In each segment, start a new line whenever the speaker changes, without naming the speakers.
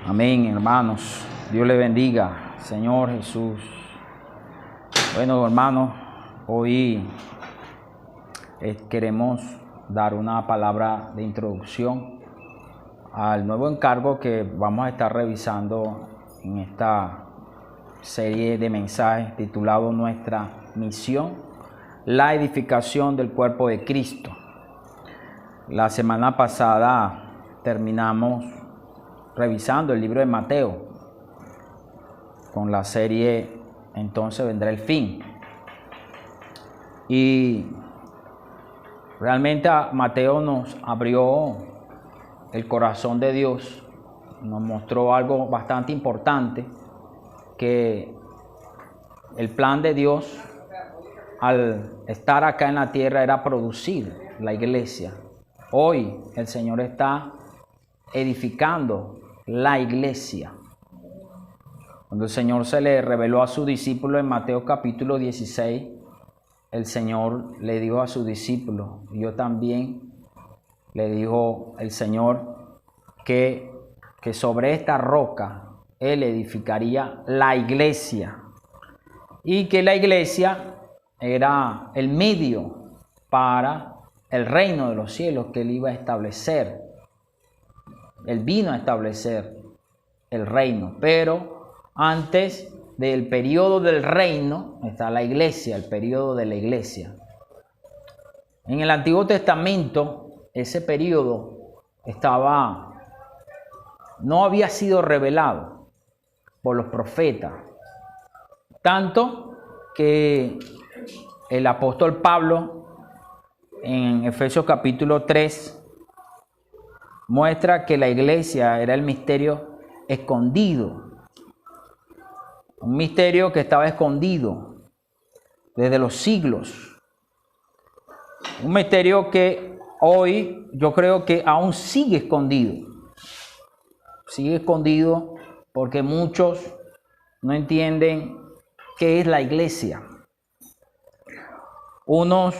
Amén, hermanos. Dios le bendiga, Señor Jesús. Bueno, hermanos, hoy queremos dar una palabra de introducción al nuevo encargo que vamos a estar revisando en esta serie de mensajes titulado Nuestra Misión, la edificación del cuerpo de Cristo. La semana pasada terminamos revisando el libro de Mateo con la serie Entonces vendrá el fin. Y realmente Mateo nos abrió el corazón de Dios, nos mostró algo bastante importante, que el plan de Dios al estar acá en la tierra era producir la iglesia. Hoy el Señor está edificando la iglesia. Cuando el Señor se le reveló a sus discípulos en Mateo capítulo 16, el Señor le dijo a sus discípulos, yo también le dijo el Señor que sobre esta roca Él edificaría la iglesia y que la iglesia era el medio para el reino de los cielos que Él iba a establecer. Él vino a establecer el reino, pero antes del periodo del reino está la iglesia, el periodo de la iglesia. En el Antiguo Testamento, ese periodo no había sido revelado por los profetas, tanto que el apóstol Pablo en Efesios capítulo 3 muestra que la iglesia era el misterio escondido, un misterio que estaba escondido desde los siglos, un misterio que hoy yo creo que aún sigue escondido porque muchos no entienden qué es la iglesia. Unos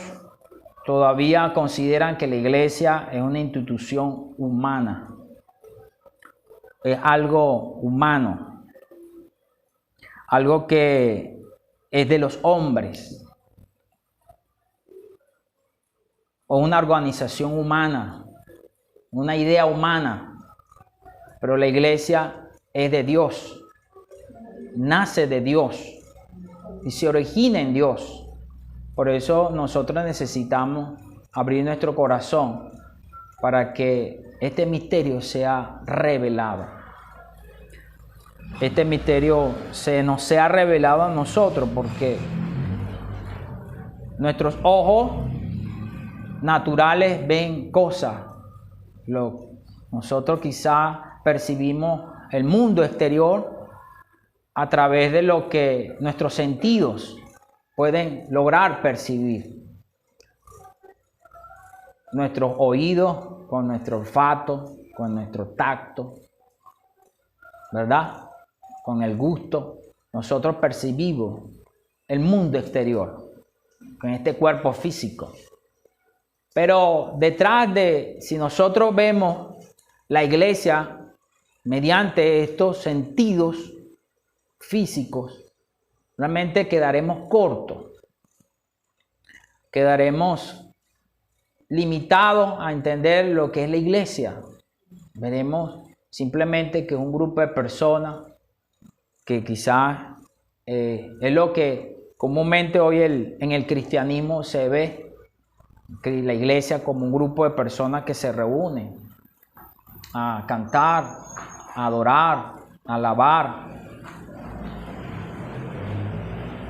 todavía consideran que la iglesia es una institución humana, es algo humano, algo que es de los hombres, o una organización humana, una idea humana, pero la iglesia es de Dios, nace de Dios y se origina en Dios. Por eso nosotros necesitamos abrir nuestro corazón para que este misterio sea revelado. Este misterio nos sea revelado a nosotros porque nuestros ojos naturales ven cosas. Nosotros quizá percibimos el mundo exterior a través de lo que nuestros sentidos pueden lograr percibir. Nuestros oídos, con nuestro olfato, con nuestro tacto, ¿verdad? Con el gusto, nosotros percibimos el mundo exterior, con este cuerpo físico. Pero si nosotros vemos la iglesia mediante estos sentidos físicos, realmente quedaremos cortos, quedaremos limitados a entender lo que es la iglesia. Veremos simplemente que es un grupo de personas que quizás es lo que comúnmente hoy en el cristianismo se ve, que la iglesia como un grupo de personas que se reúnen a cantar, a adorar, a alabar,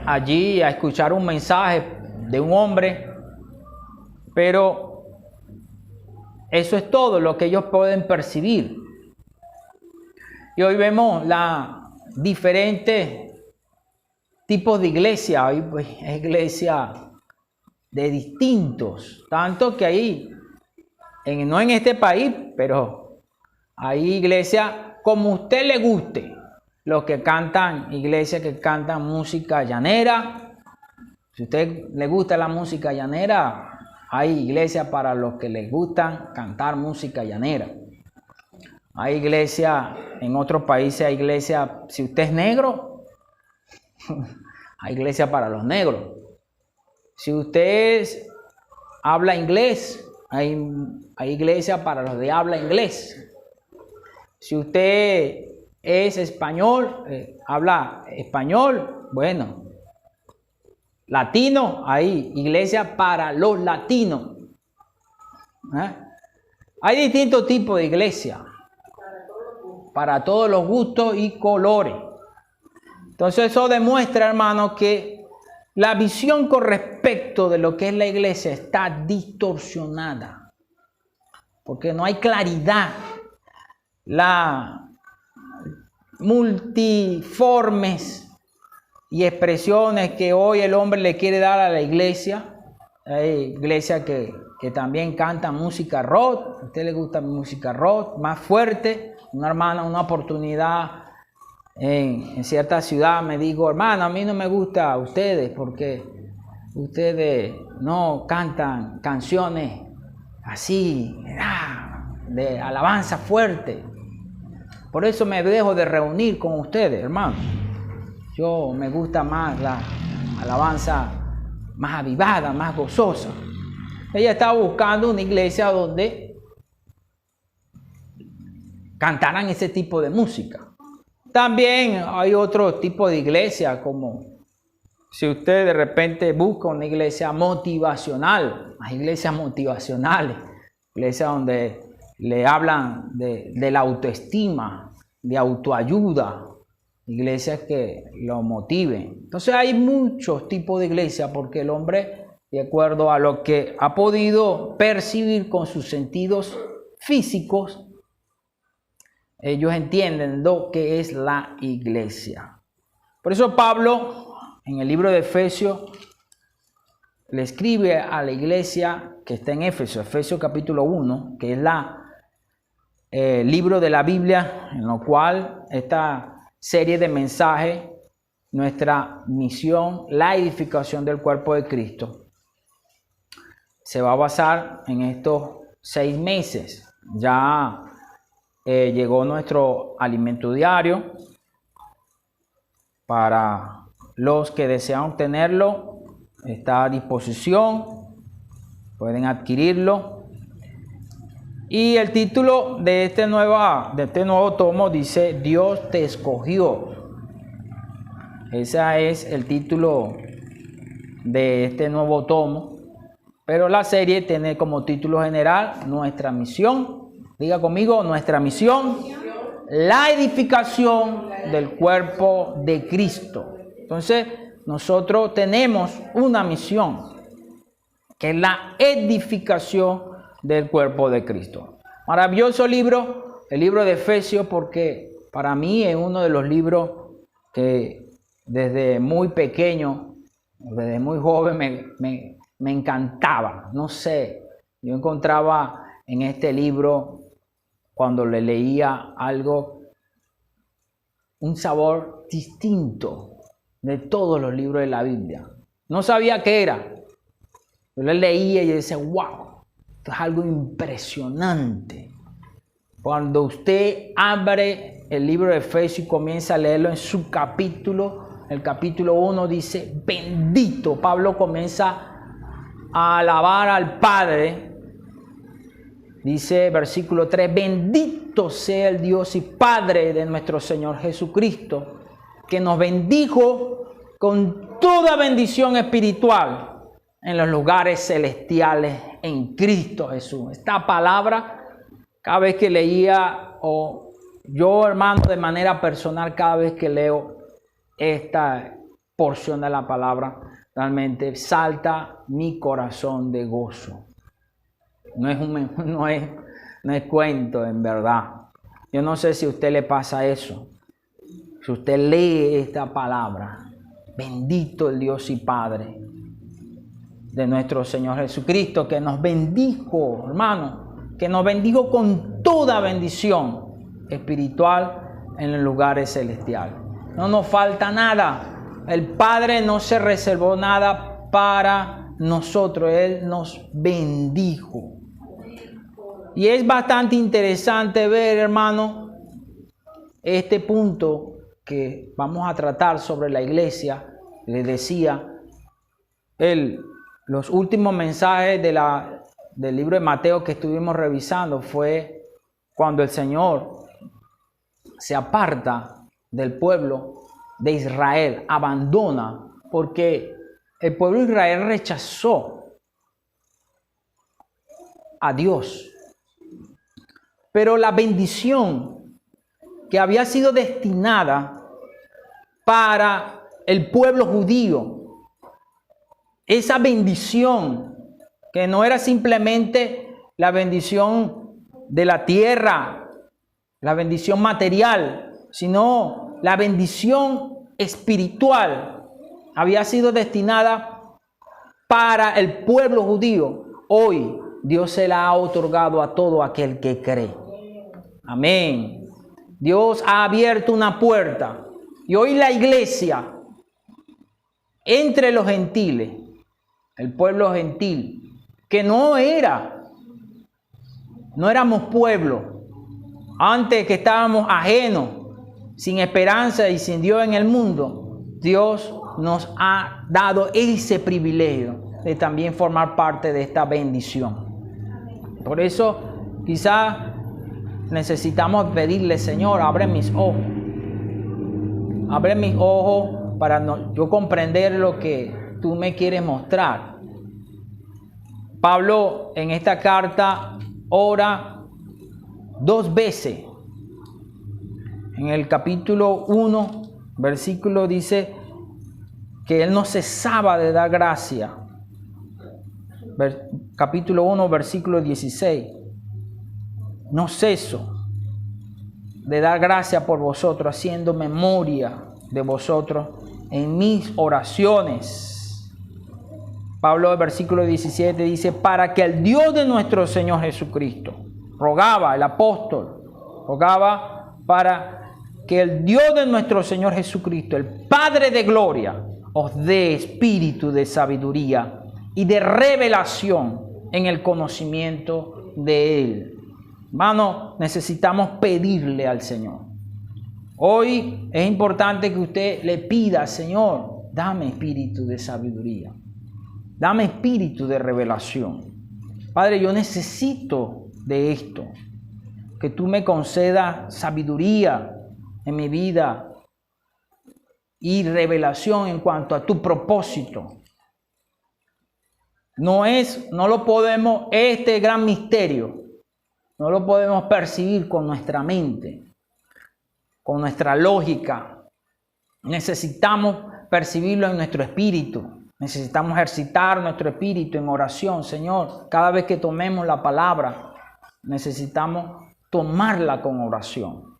allí a escuchar un mensaje de un hombre, pero eso es todo lo que ellos pueden percibir. Y hoy vemos diferentes tipos de iglesia. Hoy pues, es iglesia de distintos, tanto que ahí, no en este país, pero hay iglesias como a usted le guste. Los que cantan, iglesias que cantan música llanera. Si a usted le gusta la música llanera, hay iglesias para los que les gustan cantar música llanera. Hay iglesia, en otros países hay iglesia, si usted es negro, hay iglesia para los negros. Si usted habla inglés, hay iglesia para los de habla inglés. Si usted es español, habla español, bueno. Latino, hay iglesia para los latinos. Hay distintos tipos de iglesia para todos los gustos y colores. Entonces eso demuestra, hermano, que la visión con respecto de lo que es la iglesia está distorsionada, porque no hay claridad. La multiformes y expresiones que hoy el hombre le quiere dar a la iglesia. Hay iglesias que también cantan música rock. A usted le gusta música rock más fuerte. Una hermana, una oportunidad en cierta ciudad me dijo: hermano, a mí no me gusta ustedes porque ustedes no cantan canciones así de alabanza fuerte. Por eso me dejo de reunir con ustedes, hermano. Yo me gusta más la alabanza más avivada, más gozosa. Ella estaba buscando una iglesia donde cantaran ese tipo de música. También hay otro tipo de iglesia, como si usted de repente busca una iglesia motivacional, las iglesias motivacionales, iglesias donde le hablan de la autoestima, de autoayuda, iglesias que lo motiven. Entonces hay muchos tipos de iglesias porque el hombre, de acuerdo a lo que ha podido percibir con sus sentidos físicos, ellos entienden lo que es la iglesia. Por eso Pablo, en el libro de Efesios, le escribe a la iglesia que está en Éfeso, Efesios capítulo 1, que es el libro de la Biblia, en lo cual esta serie de mensajes, nuestra misión, la edificación del cuerpo de Cristo, se va a basar en estos 6 meses. Ya llegó nuestro alimento diario. Para los que desean obtenerlo, está a disposición, pueden adquirirlo. Y el título de este nuevo tomo dice: Dios te escogió. Ese es el título de este nuevo tomo. Pero la serie tiene como título general Nuestra misión. Diga conmigo: nuestra misión, la edificación del cuerpo de Cristo. Entonces, nosotros tenemos una misión, que es la edificación del cuerpo de Cristo. Maravilloso libro, el libro de Efesios, porque para mí es uno de los libros que desde muy pequeño, desde muy joven me encantaba. No sé, yo encontraba en este libro, cuando le leía algo, un sabor distinto de todos los libros de la Biblia. No sabía qué era. Yo le leía y decía: wow, esto es algo impresionante. Cuando usted abre el libro de Efesios y comienza a leerlo en su capítulo, el capítulo 1 dice: bendito. Pablo comienza a alabar al Padre. Dice versículo 3: bendito sea el Dios y Padre de nuestro Señor Jesucristo, que nos bendijo con toda bendición espiritual en los lugares celestiales en Cristo Jesús. Esta palabra, cada vez que leía, o yo, hermano, de manera personal, cada vez que leo esta porción de la palabra, realmente salta mi corazón de gozo. No es cuento, en verdad. Yo no sé si a usted le pasa eso. Si usted lee esta palabra: bendito el Dios y Padre de nuestro Señor Jesucristo, que nos bendijo, hermano, que nos bendijo con toda bendición espiritual en los lugares celestiales. No nos falta nada. El Padre no se reservó nada para nosotros. Él nos bendijo. Y es bastante interesante ver, hermano, este punto que vamos a tratar sobre la iglesia. Les decía, los últimos mensajes del libro de Mateo que estuvimos revisando fue cuando el Señor se aparta del pueblo de Israel, abandona, porque el pueblo de Israel rechazó a Dios. Pero la bendición que había sido destinada para el pueblo judío, esa bendición que no era simplemente la bendición de la tierra, la bendición material, sino la bendición espiritual, había sido destinada para el pueblo judío. Hoy Dios se la ha otorgado a todo aquel que cree. Amén. Dios ha abierto una puerta. Y hoy la iglesia, entre los gentiles, el pueblo gentil, que no éramos pueblo, antes que estábamos ajenos, sin esperanza y sin Dios en el mundo, Dios nos ha dado ese privilegio de también formar parte de esta bendición. Por eso quizás necesitamos pedirle, Señor, abre mis ojos. Abre mis ojos para yo comprender lo que tú me quieres mostrar. Pablo en esta carta ora 2 veces. En el capítulo 1, versículo dice que él no cesaba de dar gracia. Capítulo 1, versículo 16. No ceso de dar gracia por vosotros, haciendo memoria de vosotros en mis oraciones. Pablo, el versículo 17 dice, para que el Dios de nuestro Señor Jesucristo, rogaba el apóstol, rogaba para que el Dios de nuestro Señor Jesucristo, el Padre de gloria, os dé espíritu de sabiduría y de revelación en el conocimiento de Él. Hermano, necesitamos pedirle al Señor. Hoy es importante que usted le pida, Señor, dame espíritu de sabiduría. Dame espíritu de revelación. Padre, yo necesito de esto. Que tú me concedas sabiduría en mi vida y revelación en cuanto a tu propósito. No lo podemos, este gran misterio, no lo podemos percibir con nuestra mente, con nuestra lógica. Necesitamos percibirlo en nuestro espíritu. Necesitamos ejercitar nuestro espíritu en oración, Señor. Cada vez que tomemos la palabra, necesitamos tomarla con oración.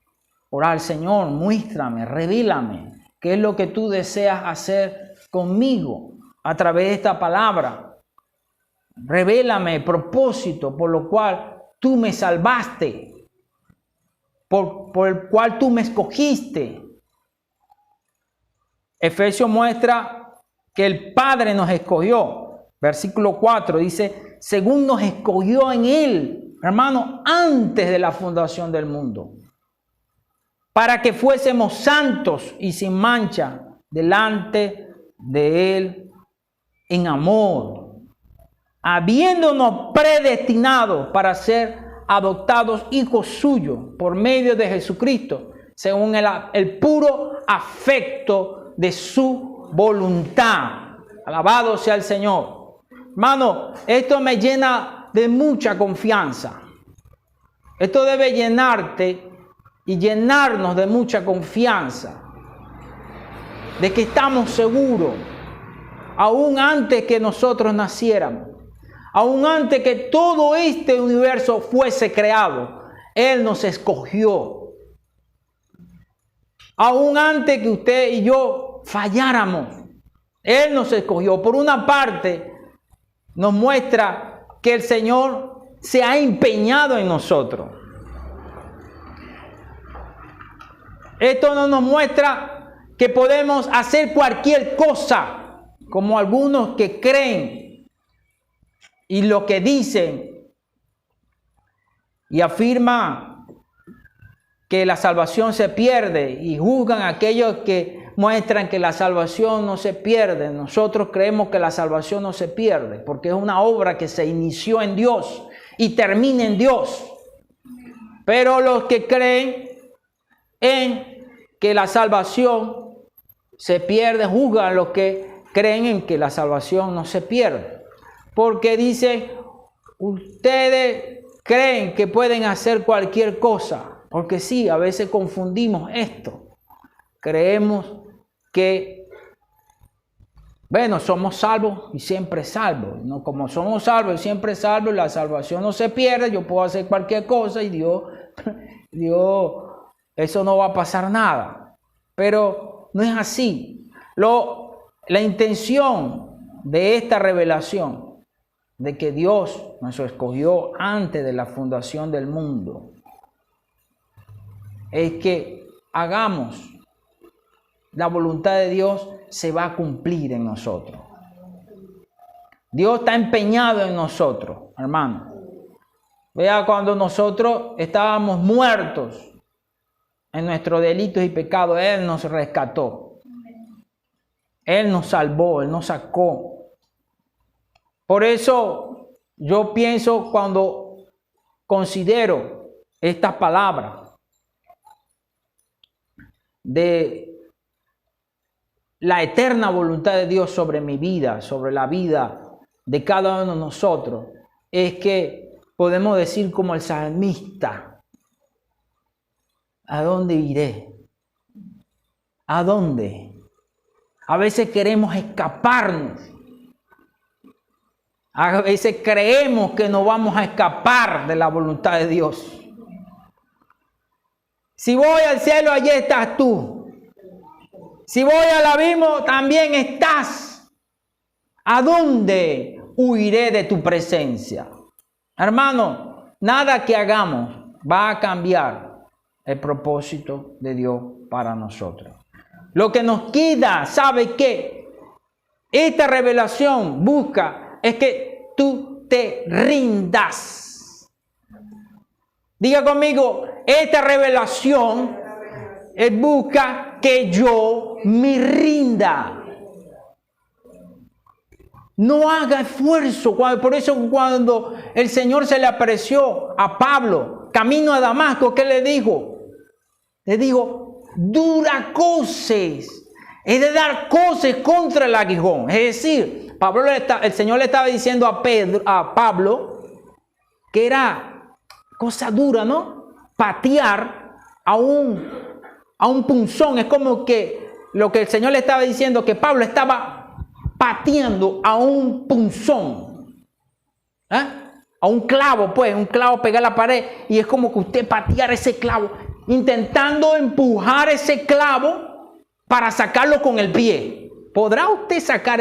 Orar, Señor, muéstrame, revélame qué es lo que tú deseas hacer conmigo a través de esta palabra. Revélame el propósito por lo cual tú me salvaste, por el cual tú me escogiste. Efesios muestra que el Padre nos escogió. Versículo 4 dice, según nos escogió en Él, hermano, antes de la fundación del mundo, para que fuésemos santos y sin mancha delante de Él en amor, habiéndonos predestinado para ser adoptados hijos suyos por medio de Jesucristo, según el puro afecto de su voluntad. Alabado sea el Señor. Hermano, esto me llena de mucha confianza. Esto debe llenarte y llenarnos de mucha confianza, de que estamos seguros, aún antes que nosotros naciéramos, aún antes que todo este universo fuese creado, Él nos escogió. Aún antes que usted y yo falláramos, Él nos escogió. Por una parte, nos muestra que el Señor se ha empeñado en nosotros. Esto no nos muestra que podemos hacer cualquier cosa, como algunos que creen y lo que dicen y afirma que la salvación se pierde y juzgan a aquellos que muestran que la salvación no se pierde. Nosotros creemos que la salvación no se pierde porque es una obra que se inició en Dios y termina en Dios. Pero los que creen en que la salvación se pierde, juzgan a los que creen en que la salvación no se pierde. Porque dicen, ustedes creen que pueden hacer cualquier cosa. Porque sí, a veces confundimos esto. Creemos que, bueno, somos salvos y siempre salvos. No, como somos salvos y siempre salvos, la salvación no se pierde. Yo puedo hacer cualquier cosa y Dios, eso no va a pasar nada. Pero no es así. La intención de esta revelación, de que Dios nos escogió antes de la fundación del mundo, es que hagamos la voluntad de Dios, se va a cumplir en nosotros. Dios está empeñado en nosotros, hermano. Vea, cuando nosotros estábamos muertos en nuestros delitos y pecados, Él nos rescató. Él nos salvó, Él nos sacó. Por eso yo pienso, cuando considero estas palabras de la eterna voluntad de Dios sobre mi vida, sobre la vida de cada uno de nosotros, es que podemos decir como el salmista: ¿a dónde iré? ¿A dónde? A veces queremos escaparnos. A veces creemos que no vamos a escapar de la voluntad de Dios. Si voy al cielo, allí estás tú. Si voy al abismo, también estás. ¿A dónde huiré de tu presencia? Hermano, nada que hagamos va a cambiar el propósito de Dios para nosotros. Lo que nos queda, ¿sabe qué? Esta revelación busca es que tú te rindas. Diga conmigo, esta revelación busca que yo me rinda. No haga esfuerzo. Por eso cuando el Señor se le apareció a Pablo, camino a Damasco, ¿qué le dijo? Le dijo, dura coces. Es de dar coces contra el aguijón. Es decir, el Señor le estaba diciendo a Pablo que era cosa dura, ¿no? Patear a un punzón. Es como que lo que el Señor le estaba diciendo, que Pablo estaba pateando a un punzón. A un clavo, pues, un clavo pega a la pared. Y es como que usted patear ese clavo, intentando empujar ese clavo para sacarlo con el pie. ¿Podrá usted sacar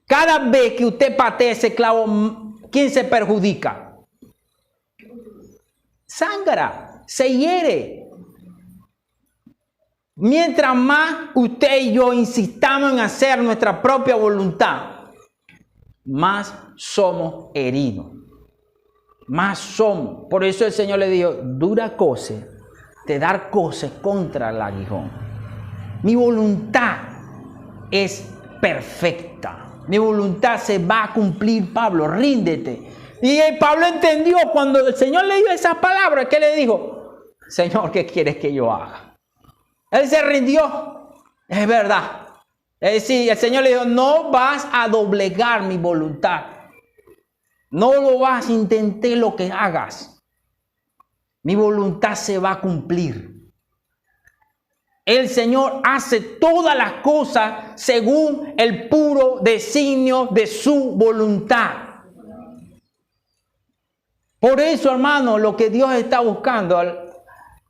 cada vez que usted patea ese clavo, quién se perjudica? Sangra, se hiere. Mientras más usted y yo insistamos en hacer nuestra propia voluntad, más somos heridos. Más somos. Por eso el Señor le dijo, dura coces, te dar coces contra el aguijón. Mi voluntad es perfecta. Mi voluntad se va a cumplir, Pablo, ríndete. Y Pablo entendió cuando el Señor le dio esas palabras, ¿qué le dijo? Señor, ¿qué quieres que yo haga? Él se rindió. Es verdad. Es decir, el Señor le dijo, no vas a doblegar mi voluntad. No lo vas a intentar lo que hagas. Mi voluntad se va a cumplir. El Señor hace todas las cosas según el puro designio de su voluntad. Por eso, hermano, lo que Dios está buscando,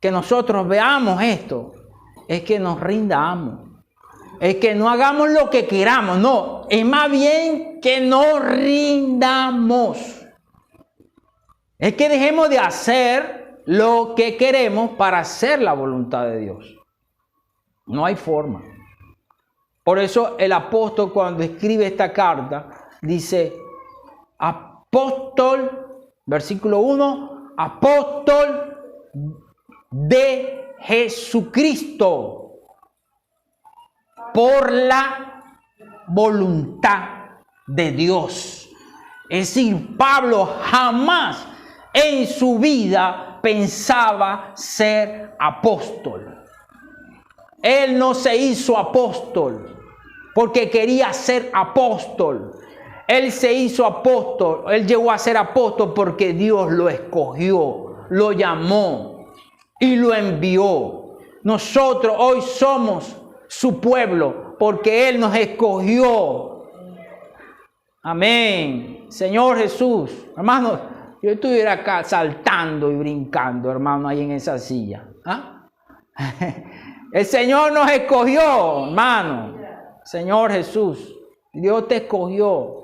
que nosotros veamos esto, es que nos rindamos. Es que no hagamos lo que queramos, no. Es más bien que nos rindamos. Es que dejemos de hacer lo que queremos para hacer la voluntad de Dios. No hay forma. Por eso el apóstol, cuando escribe esta carta, dice, apóstol, versículo 1, apóstol de Jesucristo por la voluntad de Dios. Es decir, Pablo jamás en su vida pensaba ser apóstol. Él no se hizo apóstol porque quería ser apóstol. Él se hizo apóstol, él llegó a ser apóstol porque Dios lo escogió, lo llamó y lo envió. Nosotros hoy somos su pueblo porque Él nos escogió. Amén. Señor Jesús. Hermano, yo estuviera acá saltando y brincando, hermano, ahí en esa silla. ¿Ah? El Señor nos escogió, hermano. Señor Jesús, Dios te escogió.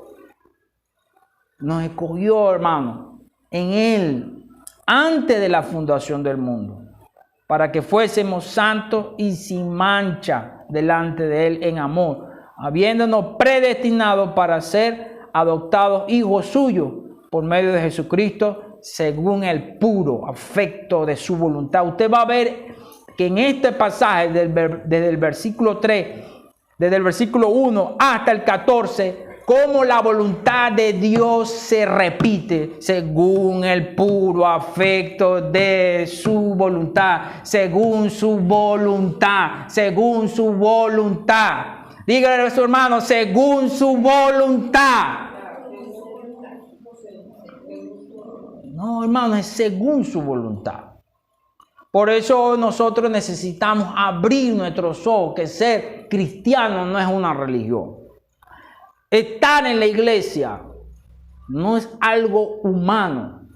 Nos escogió, hermano, en Él, antes de la fundación del mundo, para que fuésemos santos y sin mancha delante de Él en amor, habiéndonos predestinado para ser adoptados hijos suyos por medio de Jesucristo, según el puro afecto de su voluntad. Usted va a ver que en este pasaje, desde el versículo 3, desde el versículo 1 hasta el 14, cómo la voluntad de Dios se repite según el puro afecto de su voluntad, según su voluntad, según su voluntad. Dígale a su hermano, según su voluntad. No, hermano, es según su voluntad. Por eso nosotros necesitamos abrir nuestros ojos, que ser cristiano no es una religión. Estar en la iglesia no es algo humano,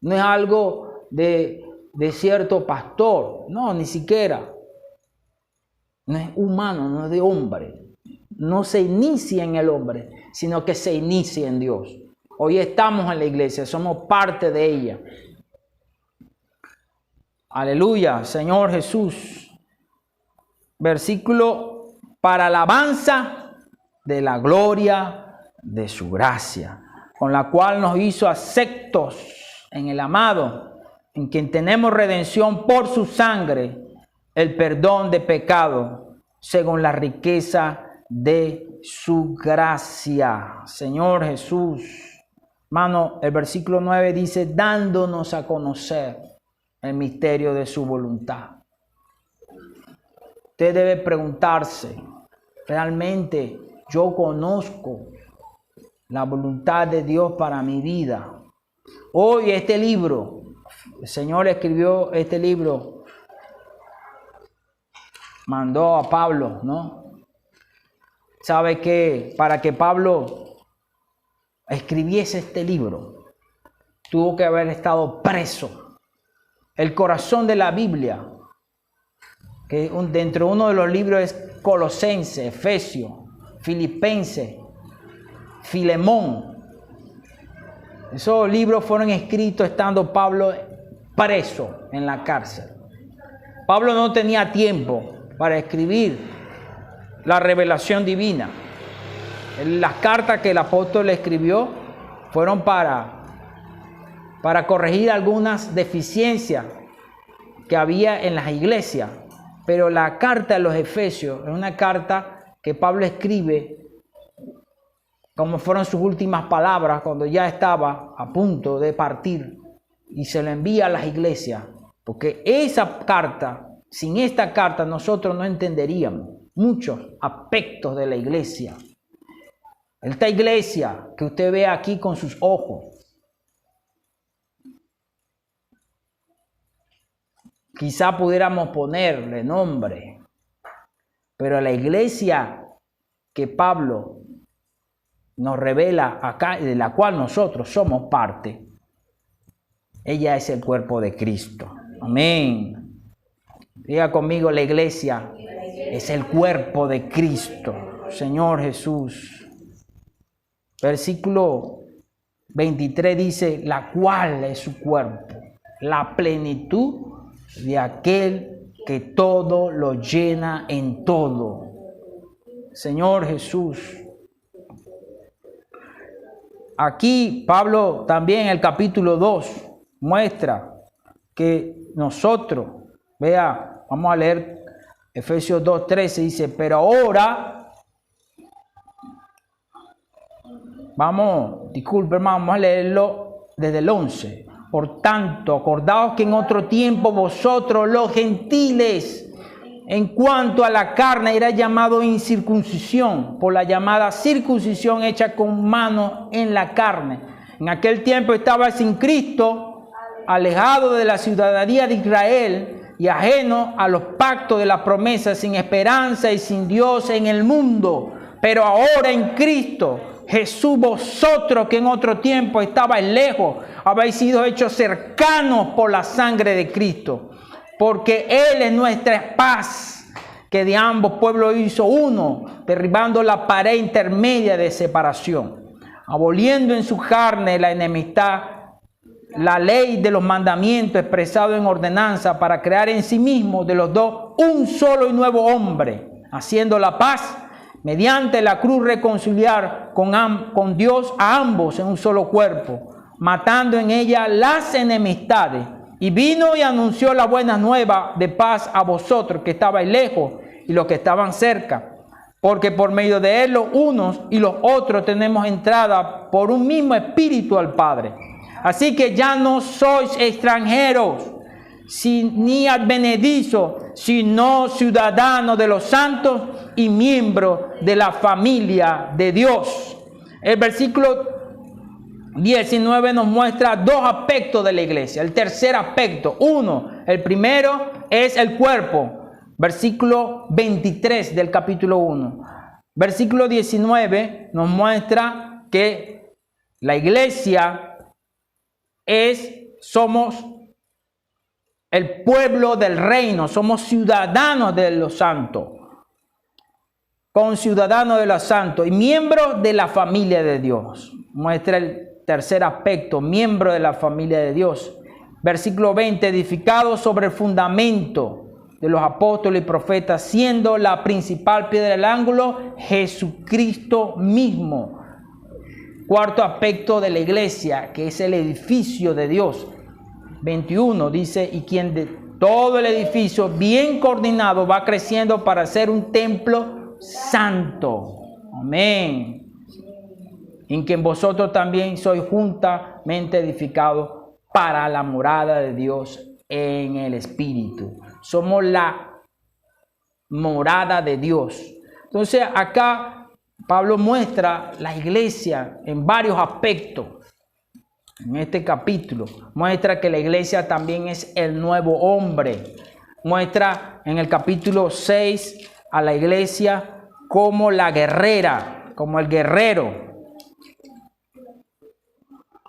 no es algo de cierto pastor, no, ni siquiera. No es humano, no es de hombre. No se inicia en el hombre, sino que se inicia en Dios. Hoy estamos en la iglesia, somos parte de ella. Aleluya, Señor Jesús. Versículo: para alabanza de la gloria de su gracia, con la cual nos hizo aceptos en el amado, en quien tenemos redención por su sangre, el perdón de pecado, según la riqueza de su gracia. Señor Jesús. Hermano, el versículo 9 dice, dándonos a conocer el misterio de su voluntad. Usted debe preguntarse, ¿realmente yo conozco la voluntad de Dios para mi vida? Hoy este libro, el Señor escribió este libro, mandó a Pablo, ¿no? ¿Sabe qué? Para que Pablo escribiese este libro, tuvo que haber estado preso. El corazón de la Biblia, que dentro de uno de los libros es Colosenses, Efesios, Filipenses, Filemón. Esos libros fueron escritos estando Pablo preso en la cárcel. Pablo no tenía tiempo para escribir la revelación divina. Las cartas que el apóstol escribió fueron para corregir algunas deficiencias que había en las iglesias. Pero la carta de los Efesios es una carta que Pablo escribe como fueron sus últimas palabras cuando ya estaba a punto de partir, y se lo envía a las iglesias. Porque esa carta, sin esta carta nosotros no entenderíamos muchos aspectos de la iglesia. Esta iglesia que usted ve aquí con sus ojos, quizá pudiéramos ponerle nombre, pero la iglesia que Pablo nos revela acá, de la cual nosotros somos parte, ella es el cuerpo de Cristo. Amén. Diga conmigo, la iglesia es el cuerpo de Cristo, Señor Jesús. Versículo 23 dice, la cual es su cuerpo, la plenitud de aquel que todo lo llena en todo. Señor Jesús. Aquí Pablo también en el capítulo 2 muestra que nosotros, vea, vamos a leer Efesios 2:13, dice, pero ahora, disculpe hermano, vamos a leerlo desde el 11. Por tanto, acordaos que en otro tiempo vosotros los gentiles, en cuanto a la carne, era llamado incircuncisión, por la llamada circuncisión hecha con mano en la carne. En aquel tiempo estaba sin Cristo, alejado de la ciudadanía de Israel y ajeno a los pactos de la promesa, sin esperanza y sin Dios en el mundo. Pero ahora en Cristo Jesús, vosotros que en otro tiempo estabais lejos, habéis sido hechos cercanos por la sangre de Cristo, porque Él es nuestra paz, que de ambos pueblos hizo uno, derribando la pared intermedia de separación, aboliendo en su carne la enemistad, la ley de los mandamientos expresado en ordenanza, para crear en sí mismo de los dos un solo y nuevo hombre, haciendo la paz mediante la cruz, reconciliar con Dios a ambos en un solo cuerpo, matando en ella las enemistades. Y vino y anunció la buena nueva de paz a vosotros que estabais lejos y los que estaban cerca, porque por medio de él los unos y los otros tenemos entrada por un mismo espíritu al Padre. Así que ya no sois extranjeros ni advenedizos, sino ciudadanos de los santos y miembros de la familia de Dios. El versículo 19 nos muestra dos aspectos de la iglesia. El tercer aspecto, el primero es el cuerpo. Versículo 23 del capítulo 1. Versículo 19 nos muestra que la iglesia somos el pueblo del reino, somos ciudadanos de los santos, conciudadanos de los santos y miembros de la familia de Dios. Muestra el tercer aspecto, miembro de la familia de Dios. Versículo 20, edificado sobre el fundamento de los apóstoles y profetas, siendo la principal piedra del ángulo Jesucristo mismo. Cuarto aspecto de la iglesia, que es el edificio de Dios. 21 dice, y quien de todo el edificio bien coordinado va creciendo para ser un templo santo. Amén. En quien vosotros también sois juntamente edificados para la morada de Dios en el Espíritu. Somos la morada de Dios. Entonces acá Pablo muestra la iglesia en varios aspectos. En este capítulo muestra que la iglesia también es el nuevo hombre. Muestra en el capítulo 6 a la iglesia como la guerrera, como el guerrero.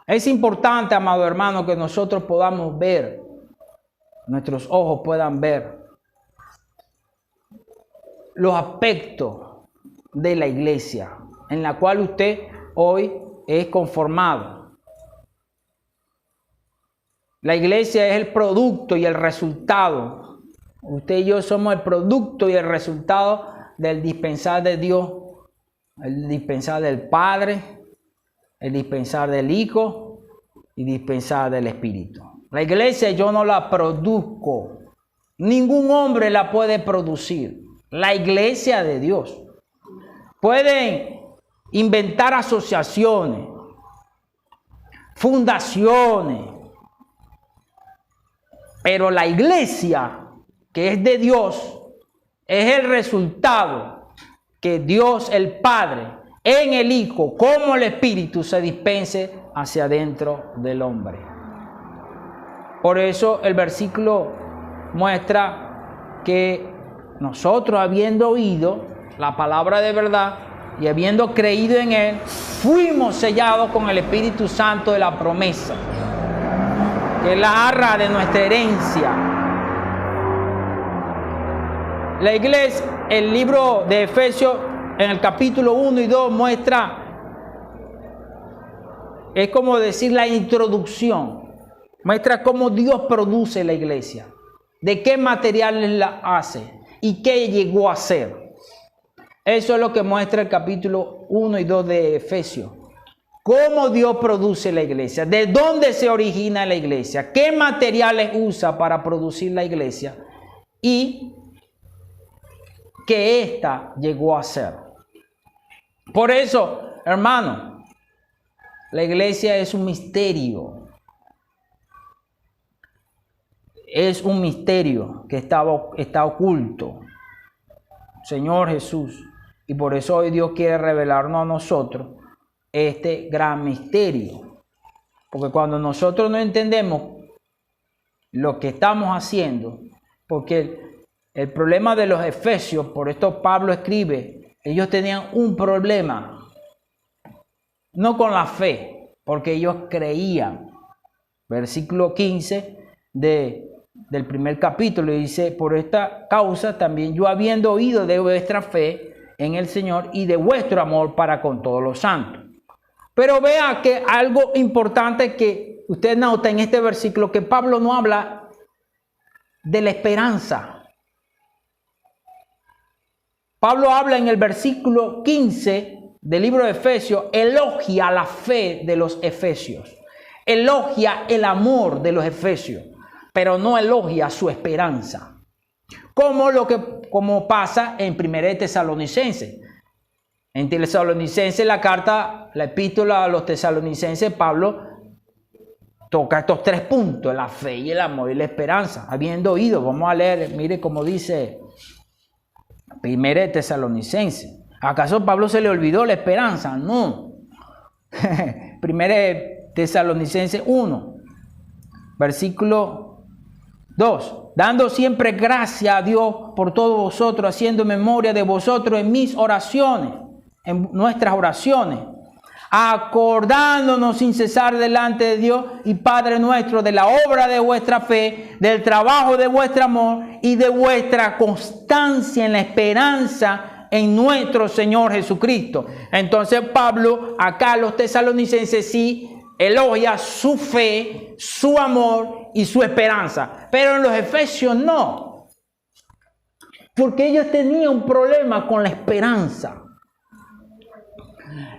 Es importante, amado hermano, que nosotros podamos ver, nuestros ojos puedan ver los aspectos de la iglesia en la cual usted hoy es conformado. La iglesia es el producto y el resultado. Usted y yo somos el producto y el resultado del dispensar de Dios, el dispensar del Padre, el dispensar del Hijo y dispensar del Espíritu. La iglesia yo no la produzco. Ningún hombre la puede producir. La iglesia de Dios. Pueden inventar asociaciones, fundaciones, pero la iglesia que es de Dios es el resultado que Dios el Padre en el Hijo como el Espíritu se dispense hacia adentro del hombre. Por eso el versículo muestra que nosotros, habiendo oído la palabra de verdad y habiendo creído en él, fuimos sellados con el Espíritu Santo de la promesa, que es la arra de nuestra herencia. La iglesia, el libro de Efesios, en el capítulo 1 y 2 muestra, es como decir la introducción, muestra cómo Dios produce la iglesia, de qué materiales la hace y qué llegó a ser. Eso es lo que muestra el capítulo 1 y 2 de Efesios. cómo Dios produce la iglesia, de dónde se origina la iglesia, qué materiales usa para producir la iglesia y que ésta llegó a ser. Por eso, hermano, la iglesia es un misterio. Es un misterio que está oculto. Señor Jesús. Y por eso hoy Dios quiere revelarnos a nosotros este gran misterio. Porque cuando nosotros no entendemos lo que estamos haciendo, porque el problema de los efesios, por esto Pablo escribe, ellos tenían un problema, no con la fe, porque ellos creían. Versículo 15 del primer capítulo dice, por esta causa también yo, habiendo oído de vuestra fe en el Señor y de vuestro amor para con todos los santos. Pero vea que algo importante que usted nota en este versículo, que Pablo no habla de la esperanza. Pablo habla en el versículo 15 del libro de Efesios, elogia la fe de los efesios, elogia el amor de los efesios, pero no elogia su esperanza. Como pasa en 1 Tesalonicenses. En Tesalonicenses, la epístola a los tesalonicenses, Pablo toca estos tres puntos: la fe y el amor y la esperanza. Habiendo oído, vamos a leer, mire cómo dice 1 Tesalonicenses. ¿Acaso Pablo se le olvidó la esperanza? No. 1 Tesalonicenses 1, versículo 2. Dando siempre gracia a Dios por todos vosotros, haciendo memoria de vosotros en mis oraciones, en nuestras oraciones, acordándonos sin cesar delante de Dios y Padre nuestro de la obra de vuestra fe, del trabajo de vuestro amor y de vuestra constancia en la esperanza en nuestro Señor Jesucristo. Entonces Pablo acá a los tesalonicenses sí elogia su fe, su amor y su esperanza, pero en los efesios no, porque ellos tenían un problema con la esperanza.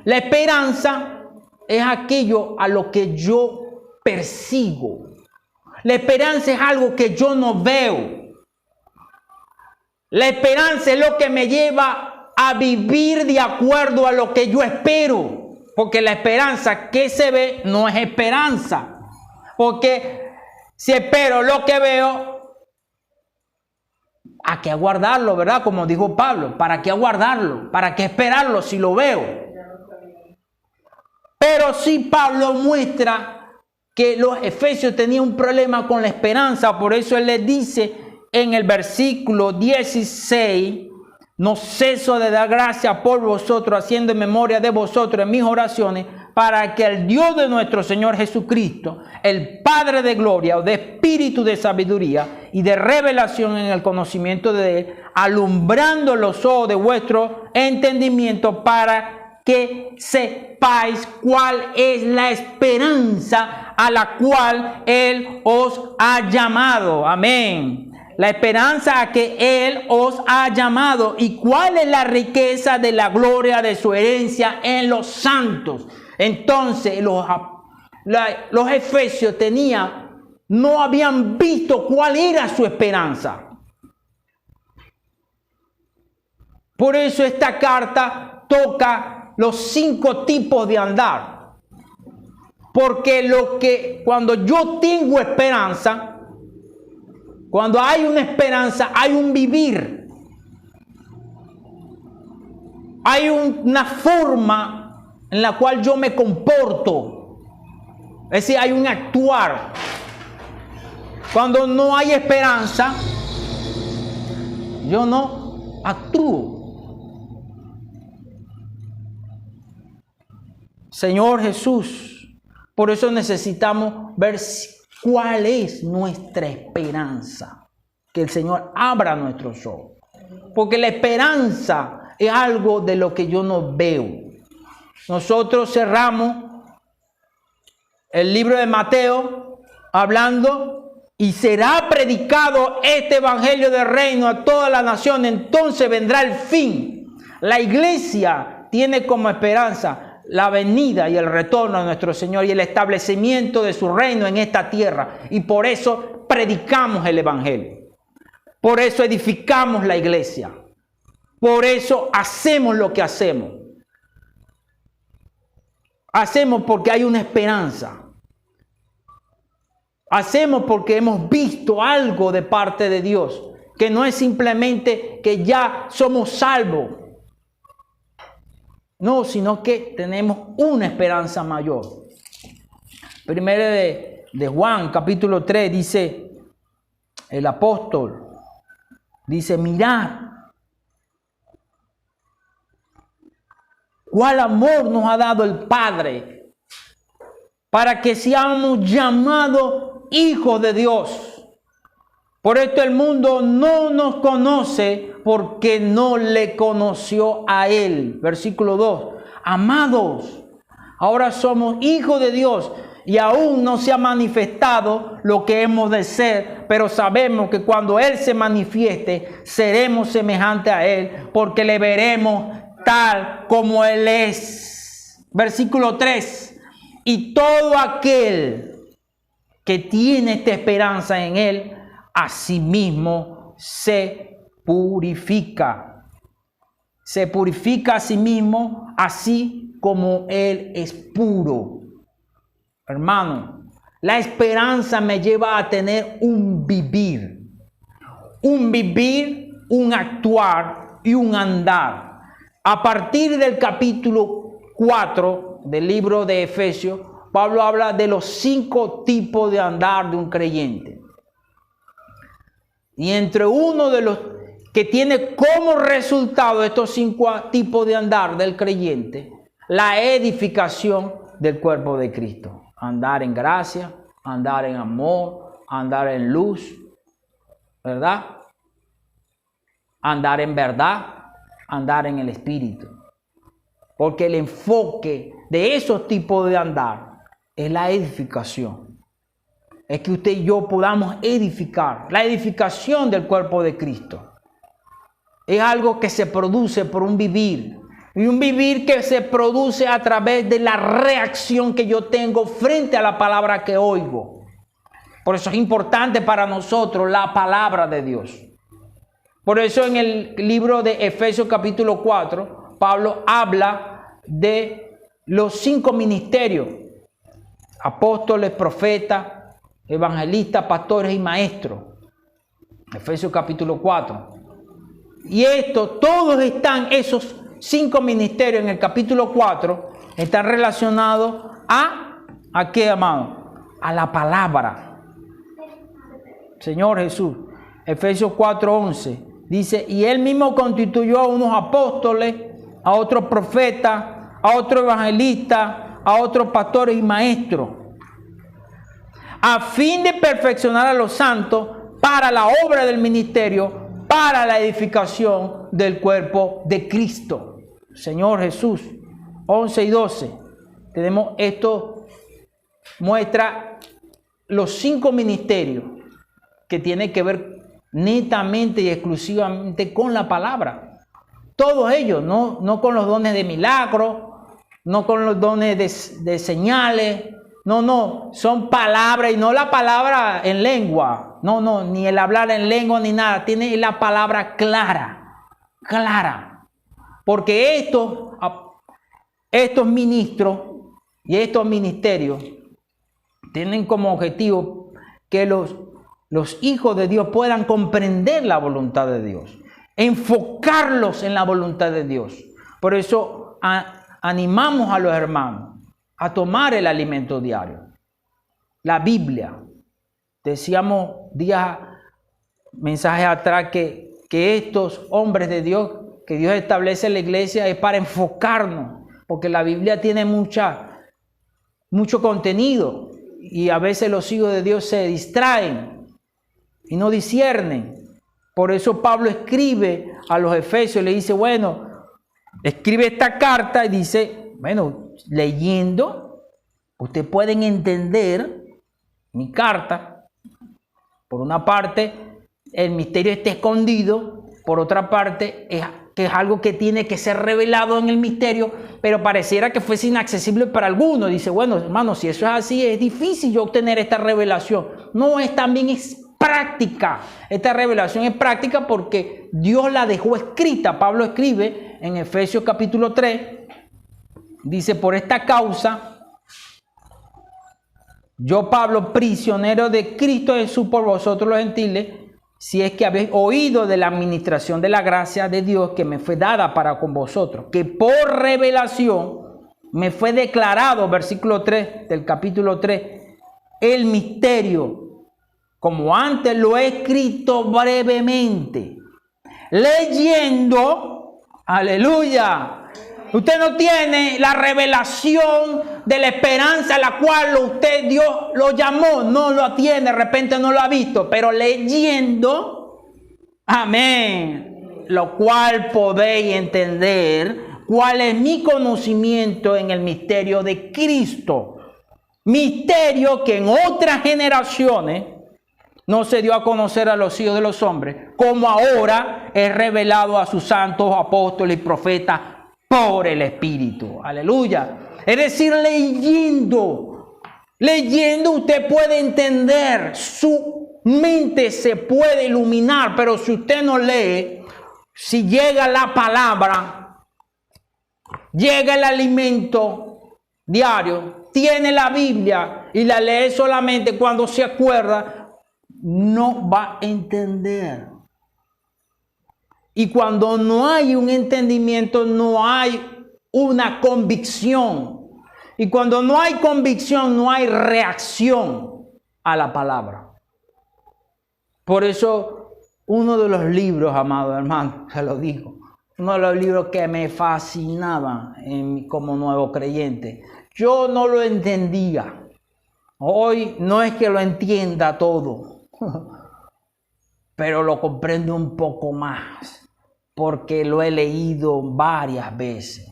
La esperanza es aquello a lo que yo persigo. La esperanza es algo que yo no veo. La esperanza es lo que me lleva a vivir de acuerdo a lo que yo espero. Porque la esperanza que se ve no es esperanza. Porque si espero lo que veo, ¿a qué aguardarlo, verdad? Como dijo Pablo, ¿para qué aguardarlo? ¿Para qué esperarlo si lo veo? Pero sí Pablo muestra que los efesios tenían un problema con la esperanza. Por eso él les dice en el versículo 16, no ceso de dar gracias por vosotros, haciendo memoria de vosotros en mis oraciones, para que el Dios de nuestro Señor Jesucristo, el Padre de gloria, o de espíritu de sabiduría y de revelación en el conocimiento de Él, alumbrando los ojos de vuestro entendimiento, para que sepáis cuál es la esperanza a la cual Él os ha llamado. Amén. La esperanza a que Él os ha llamado y cuál es la riqueza de la gloria de su herencia en los santos. Entonces los efesios no habían visto cuál era su esperanza. Por eso esta carta toca los 5 tipos de andar. Porque cuando yo tengo esperanza, cuando hay una esperanza, hay un vivir. Hay una forma en la cual yo me comporto. Es decir, hay un actuar. Cuando no hay esperanza, yo no actúo. Señor Jesús, por eso necesitamos ver cuál es nuestra esperanza. Que el Señor abra nuestros ojos. Porque la esperanza es algo de lo que yo no veo. Nosotros cerramos el libro de Mateo hablando: y será predicado este evangelio del reino a toda la nación, entonces vendrá el fin. La iglesia tiene como esperanza la venida y el retorno de nuestro Señor y el establecimiento de su reino en esta tierra. Y por eso predicamos el Evangelio. Por eso edificamos la iglesia. Por eso hacemos lo que hacemos. Hacemos porque hay una esperanza. Hacemos porque hemos visto algo de parte de Dios. Que no es simplemente que ya somos salvos. No, sino que tenemos una esperanza mayor. Primero de Juan, capítulo 3, dice el apóstol, dice, mirad, cuál amor nos ha dado el Padre para que seamos llamados hijos de Dios. Por esto el mundo no nos conoce porque no le conoció a Él. Versículo 2. Amados, ahora somos hijos de Dios y aún no se ha manifestado lo que hemos de ser, pero sabemos que cuando Él se manifieste, seremos semejantes a Él porque le veremos tal como Él es. Versículo 3. Y todo aquel que tiene esta esperanza en Él, asimismo se purifica. Se purifica a sí mismo, así como Él es puro. Hermano, la esperanza me lleva a tener un vivir. Un vivir, un actuar y un andar. A partir del capítulo 4 del libro de Efesios, Pablo habla de los 5 tipos de andar de un creyente. Y entre uno de los que tiene como resultado estos 5 tipos de andar del creyente, la edificación del cuerpo de Cristo. Andar en gracia, andar en amor, andar en luz, ¿verdad? Andar en verdad, andar en el Espíritu. Porque el enfoque de esos tipos de andar es la edificación. Es que usted y yo podamos edificar. La edificación del cuerpo de Cristo es algo que se produce por un vivir. Y un vivir que se produce a través de la reacción que yo tengo frente a la palabra que oigo. Por eso es importante para nosotros la palabra de Dios. Por eso en el libro de Efesios capítulo 4, Pablo habla de los 5 ministerios. Apóstoles, profetas, evangelistas, pastores y maestros. Efesios capítulo 4. Y todos están, esos 5 ministerios en el capítulo 4, están relacionados ¿a qué, amado? A la palabra. Señor Jesús. Efesios 4:11 dice, y Él mismo constituyó a unos apóstoles, a otros profetas, a otros evangelistas, a otros pastores y maestros, a fin de perfeccionar a los santos para la obra del ministerio, para la edificación del cuerpo de Cristo. Señor Jesús, 11 y 12. Tenemos esto, muestra los 5 ministerios que tienen que ver netamente y exclusivamente con la palabra. Todos ellos, no con los dones de milagro, no con los dones de señales. No, son palabras y no la palabra en lengua. No, ni el hablar en lengua ni nada. Tiene la palabra clara. Porque estos ministros y estos ministerios tienen como objetivo que los hijos de Dios puedan comprender la voluntad de Dios. Enfocarlos en la voluntad de Dios. Por eso animamos a los hermanos a tomar el alimento diario. La Biblia. Decíamos mensajes atrás que estos hombres de Dios, que Dios establece en la iglesia, es para enfocarnos. Porque la Biblia tiene mucho contenido. Y a veces los hijos de Dios se distraen y no disciernen. Por eso Pablo escribe a los Efesios y le dice, bueno, escribe esta carta y dice, bueno, leyendo, ustedes pueden entender mi carta. Por una parte, el misterio está escondido. Por otra parte, es que es algo que tiene que ser revelado en el misterio, pero pareciera que fuese inaccesible para algunos. Dice, bueno, hermano, si eso es así, es difícil yo obtener esta revelación. No, también es práctica. Esta revelación es práctica porque Dios la dejó escrita. Pablo escribe en Efesios capítulo 3, dice, por esta causa, yo Pablo, prisionero de Cristo Jesús por vosotros los gentiles, si es que habéis oído de la administración de la gracia de Dios que me fue dada para con vosotros, que por revelación me fue declarado, versículo 3 del capítulo 3, el misterio, como antes lo he escrito brevemente, leyendo, aleluya. Usted no tiene la revelación de la esperanza a la cual Dios lo llamó, no lo tiene, de repente no lo ha visto, pero leyendo, amén, lo cual podéis entender cuál es mi conocimiento en el misterio de Cristo, misterio que en otras generaciones no se dio a conocer a los hijos de los hombres, como ahora es revelado a sus santos apóstoles y profetas por el Espíritu. Aleluya. Es decir, leyendo usted puede entender, su mente se puede iluminar, pero si usted no lee, si llega la palabra, llega el alimento diario, tiene la Biblia y la lee solamente cuando se acuerda, no va a entender. Y cuando no hay un entendimiento, no hay una convicción. Y cuando no hay convicción, no hay reacción a la palabra. Por eso, uno de los libros, amado hermano, se lo digo, uno de los libros que me fascinaba como nuevo creyente, yo no lo entendía. Hoy no es que lo entienda todo, pero lo comprendo un poco más, porque lo he leído varias veces.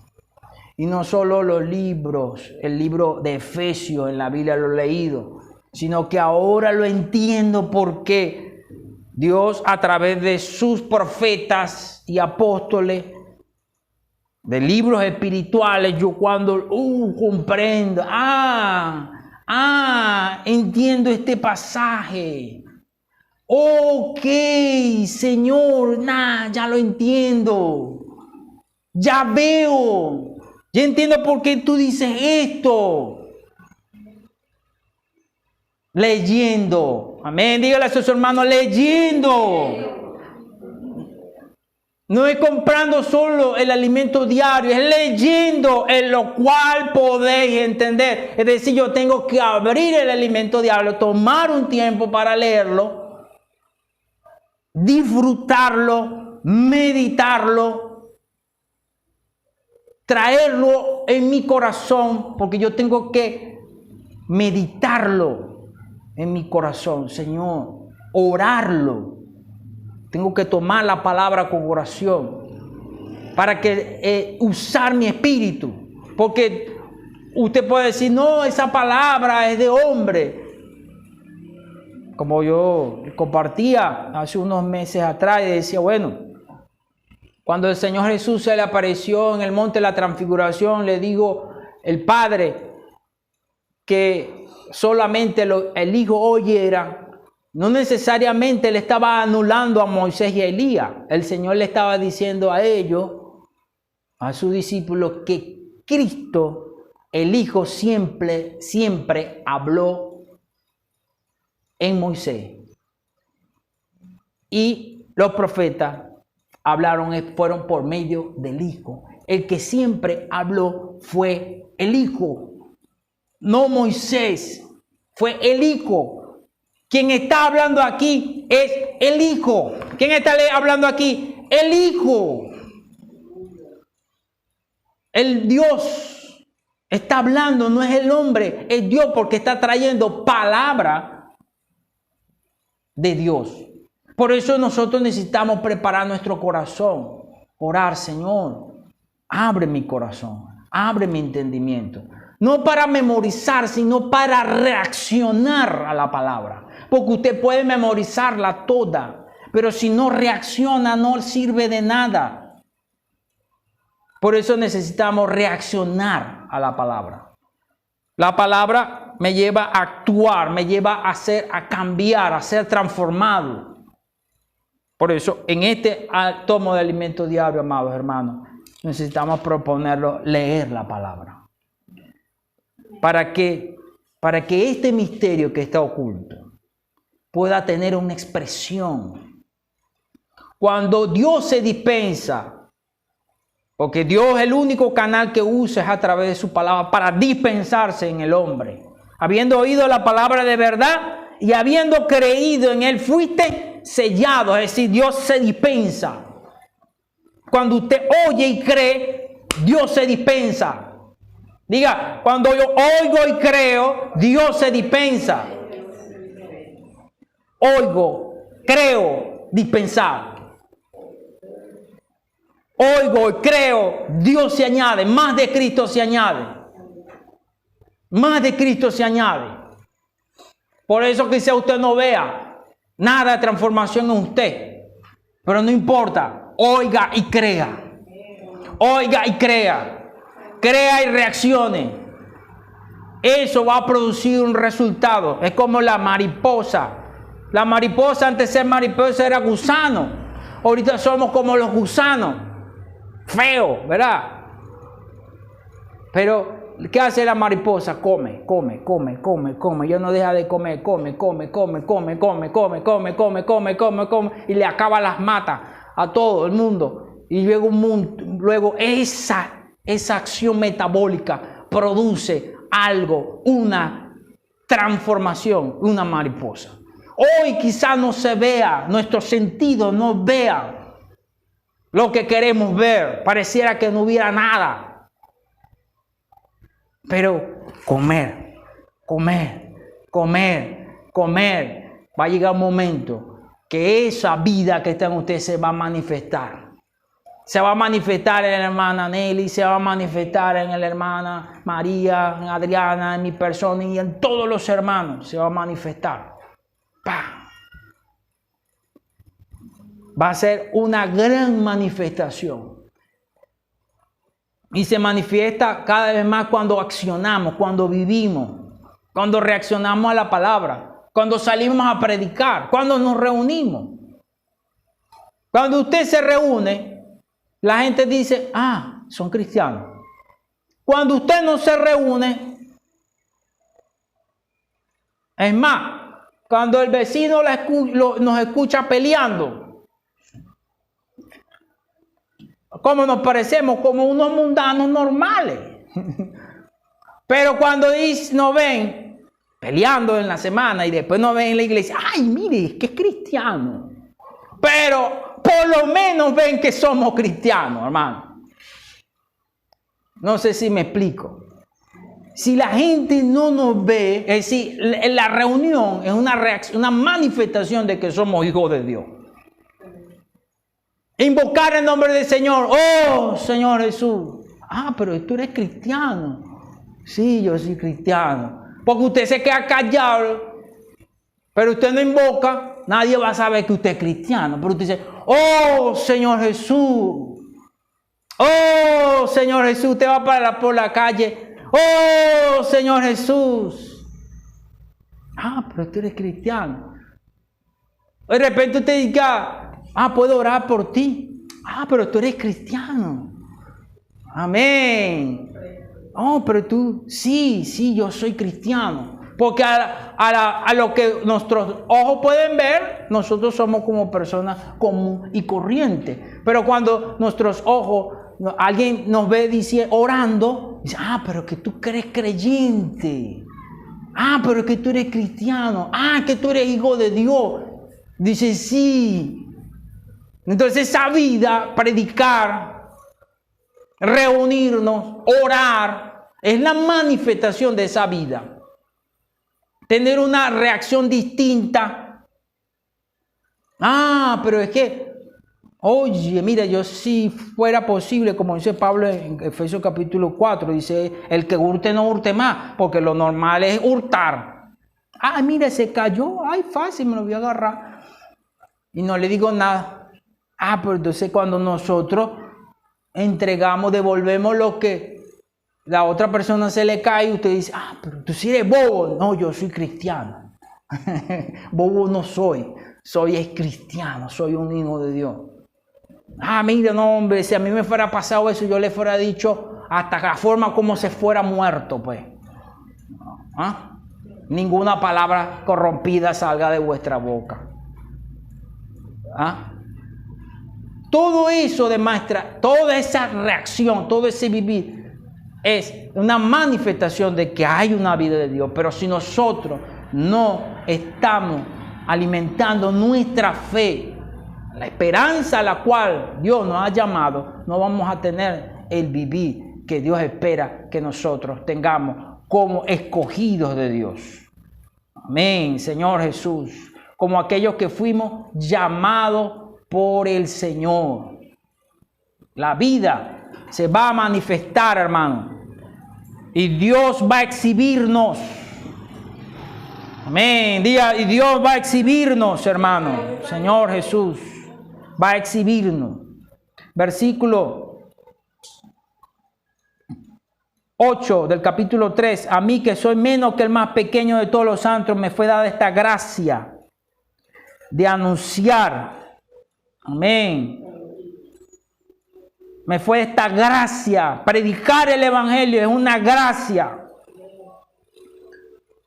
Y no solo los libros, el libro de Efesios en la Biblia lo he leído, sino que ahora lo entiendo porque Dios a través de sus profetas y apóstoles, de libros espirituales, yo cuando comprendo, entiendo este pasaje. Ok, Señor, ya lo entiendo. Ya veo. Ya entiendo por qué tú dices esto. Leyendo. Amén. Dígale a sus hermanos, leyendo. No es comprando solo el alimento diario, es leyendo, en lo cual podéis entender. Es decir, yo tengo que abrir el alimento diario, tomar un tiempo para leerlo, disfrutarlo, meditarlo, traerlo en mi corazón, porque yo tengo que meditarlo en mi corazón, Señor, orarlo. Tengo que tomar la palabra con oración para que usar mi espíritu, porque usted puede decir, no, esa palabra es de hombre. Como yo compartía hace unos meses atrás y decía, bueno, cuando el Señor Jesús se le apareció en el monte de la transfiguración, le dijo el Padre que solamente el Hijo oyera. No necesariamente le estaba anulando a Moisés y a Elías. El Señor le estaba diciendo a ellos, a sus discípulos, que Cristo, el Hijo, siempre habló en Moisés. Y los profetas fueron por medio del Hijo. El que siempre habló fue el Hijo. No Moisés, fue el Hijo. Quien está hablando aquí es el Hijo. ¿Quién está hablando aquí? El Hijo. El Dios está hablando, no es el hombre, es Dios, porque está trayendo palabra de Dios. Por eso nosotros necesitamos preparar nuestro corazón. Orar, Señor, abre mi corazón, abre mi entendimiento. No para memorizar, sino para reaccionar a la palabra. Porque usted puede memorizarla toda, pero si no reacciona no sirve de nada. Por eso necesitamos reaccionar a la palabra. La palabra me lleva a actuar, me lleva a cambiar, a ser transformado. Por eso, en este tomo de alimento diario, amados hermanos, necesitamos proponerlo, leer la palabra. Para que este misterio que está oculto pueda tener una expresión. Cuando Dios se dispensa, porque Dios el único canal que usa es a través de su palabra para dispensarse en el hombre. Habiendo oído la palabra de verdad y habiendo creído en él, fuiste sellado, es decir, Dios se dispensa. Cuando usted oye y cree, Dios se dispensa. Diga, cuando yo oigo y creo, Dios se dispensa. Oigo, creo, dispensar. Oigo y creo, Dios se añade, más de Cristo se añade. Más de Cristo se añade. Por eso quizá usted no vea nada de transformación en usted. Pero no importa, oiga y crea. Oiga y crea. Crea y reaccione. Eso va a producir un resultado. Es como la mariposa. La mariposa, antes de ser mariposa, era gusano. Ahorita somos como los gusanos. Feo, ¿verdad? Pero, ¿qué hace la mariposa? Come. Ya no deja de comer, come. Y le acaba las matas a todo el mundo. Y luego esa acción metabólica produce algo, una transformación, una mariposa. Hoy quizás no se vea, nuestros sentidos no vean lo que queremos ver. Pareciera que no hubiera nada. Pero comer. Va a llegar un momento que esa vida que está en usted se va a manifestar. Se va a manifestar en la hermana Nelly, se va a manifestar en la hermana María, en Adriana, en mi persona y en todos los hermanos. Se va a manifestar. ¡Pah! Va a ser una gran manifestación. Y se manifiesta cada vez más cuando accionamos, cuando vivimos, cuando reaccionamos a la palabra, cuando salimos a predicar, cuando nos reunimos. Cuando usted se reúne, la gente dice, son cristianos. Cuando usted no se reúne, es más, cuando el vecino nos escucha peleando, ¿cómo nos parecemos? Como unos mundanos normales. Pero cuando nos ven peleando en la semana y después nos ven en la iglesia, ¡ay, mire, es que es cristiano! Pero por lo menos ven que somos cristianos, hermano. No sé si me explico. Si la gente no nos ve, es decir, la reunión es una reacción, una manifestación de que somos hijos de Dios. Invocar el nombre del Señor. Oh, Señor Jesús. Pero tú eres cristiano. Sí, yo soy cristiano. Porque usted se queda callado, pero usted no invoca, nadie va a saber que usted es cristiano. Pero usted dice, oh, Señor Jesús. Oh, Señor Jesús. Usted va por la calle. Oh, Señor Jesús. Pero tú eres cristiano. De repente usted diga, puedo orar por ti. Pero tú eres cristiano. Amén. Pero tú, sí, yo soy cristiano. Porque a lo que nuestros ojos pueden ver, nosotros somos como personas común y corriente. Pero cuando nuestros ojos, alguien nos ve orando, dice, pero que tú eres creyente. Pero que tú eres cristiano. Que tú eres hijo de Dios. Dice, sí. Entonces esa vida, predicar, reunirnos, orar, es la manifestación de esa vida. Tener una reacción distinta. Pero es que, oye, mira, yo si fuera posible, como dice Pablo en Efesios capítulo 4, dice, el que hurte no hurte más, porque lo normal es hurtar. Mira, se cayó, fácil, me lo voy a agarrar. Y no le digo nada. Pero entonces cuando nosotros entregamos, devolvemos lo que la otra persona se le cae y usted dice, pero tú sí eres bobo. No, yo soy cristiano. Bobo no soy cristiano, soy un hijo de Dios. Mira, no, hombre, si a mí me fuera pasado eso, yo le fuera dicho hasta la forma como se fuera muerto, pues. Ninguna palabra corrompida salga de vuestra boca. Todo eso demuestra, toda esa reacción, todo ese vivir es una manifestación de que hay una vida de Dios. Pero si nosotros no estamos alimentando nuestra fe, la esperanza a la cual Dios nos ha llamado, no vamos a tener el vivir que Dios espera que nosotros tengamos como escogidos de Dios. Amén, Señor Jesús. Como aquellos que fuimos llamados por el Señor. La vida se va a manifestar, hermano. Y Dios va a exhibirnos. Amén. Y Dios va a exhibirnos, hermano. Señor Jesús va a exhibirnos. Versículo 8 del capítulo 3. A mí, que soy menos que el más pequeño de todos los santos, me fue dada esta gracia de anunciar. Amén. Me fue esta gracia. Predicar el evangelio es una gracia.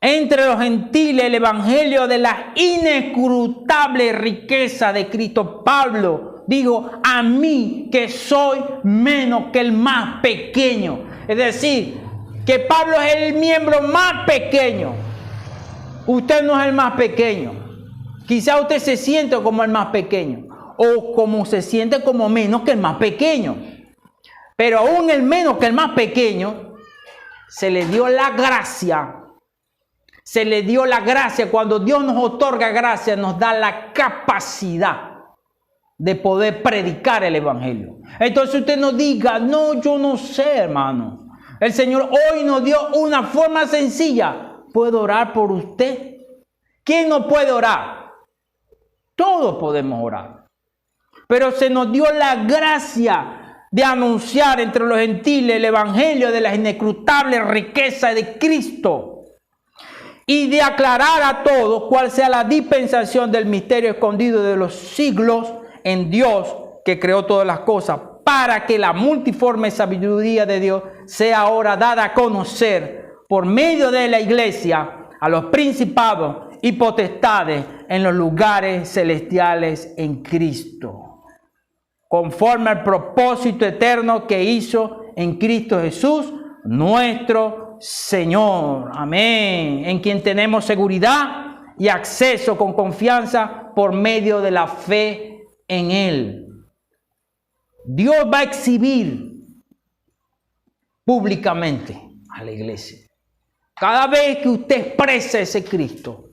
Entre los gentiles, el evangelio de la inescrutable riqueza de Cristo. Pablo dijo, a mí que soy menos que el más pequeño. Es decir, que Pablo es el miembro más pequeño. Usted no es el más pequeño. Quizá usted se siente como el más pequeño. O como se siente como menos que el más pequeño. Pero aún el menos que el más pequeño, se le dio la gracia. Se le dio la gracia. Cuando Dios nos otorga gracia, nos da la capacidad de poder predicar el evangelio. Entonces usted no diga, no, yo no sé, hermano. El Señor hoy nos dio una forma sencilla. ¿Puedo orar por usted? ¿Quién no puede orar? Todos podemos orar. Pero se nos dio la gracia de anunciar entre los gentiles el evangelio de las inescrutables riquezas de Cristo. Y de aclarar a todos cuál sea la dispensación del misterio escondido de los siglos en Dios, que creó todas las cosas, para que la multiforme sabiduría de Dios sea ahora dada a conocer por medio de la iglesia a los principados y potestades en los lugares celestiales en Cristo, conforme al propósito eterno que hizo en Cristo Jesús, nuestro Señor. Amén. En quien tenemos seguridad y acceso con confianza por medio de la fe en Él. Dios va a exhibir públicamente a la iglesia. Cada vez que usted expresa ese Cristo,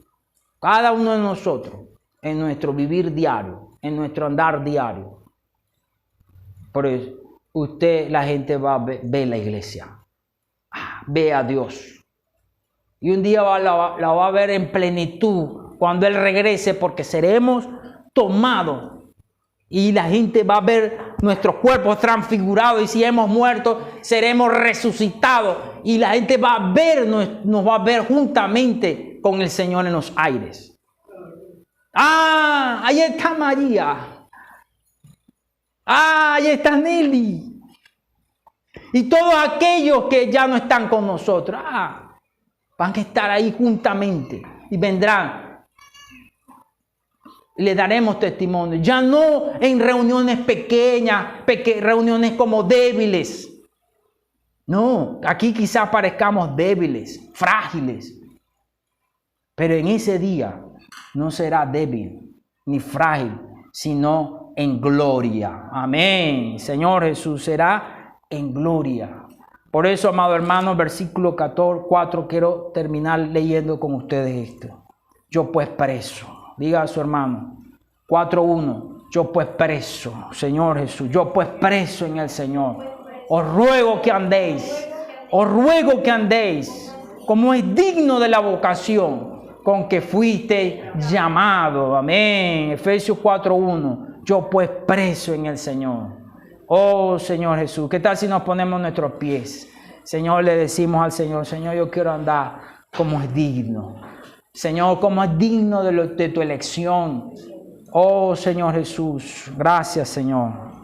cada uno de nosotros, en nuestro vivir diario, en nuestro andar diario, por eso la gente va a ver la iglesia. Ve a Dios. Y un día la va a ver en plenitud cuando Él regrese, porque seremos tomados. Y la gente va a ver nuestros cuerpos transfigurados. Y si hemos muerto, seremos resucitados. Y la gente va a ver, nos va a ver juntamente con el Señor en los aires. Ahí está María. Ahí está Nelly. Y todos aquellos que ya no están con nosotros, van a estar ahí juntamente y vendrán. Le daremos testimonio. Ya no en reuniones pequeñas, reuniones como débiles. No, aquí quizás parezcamos débiles, frágiles. Pero en ese día no será débil ni frágil, sino en gloria. Amén. Señor Jesús, será en gloria. Por eso, amado hermano, versículo 4, quiero terminar leyendo con ustedes esto. Yo pues preso, diga a su hermano, 4:1, yo pues preso, Señor Jesús, yo pues preso en el Señor. Os ruego que andéis como es digno de la vocación con que fuiste llamado. Amén. Efesios 4:1, yo pues preso en el Señor. Oh Señor Jesús, ¿qué tal si nos ponemos nuestros pies? Señor, le decimos al Señor, Señor, yo quiero andar como es digno. Señor, como es digno de tu elección. Oh Señor Jesús, gracias Señor.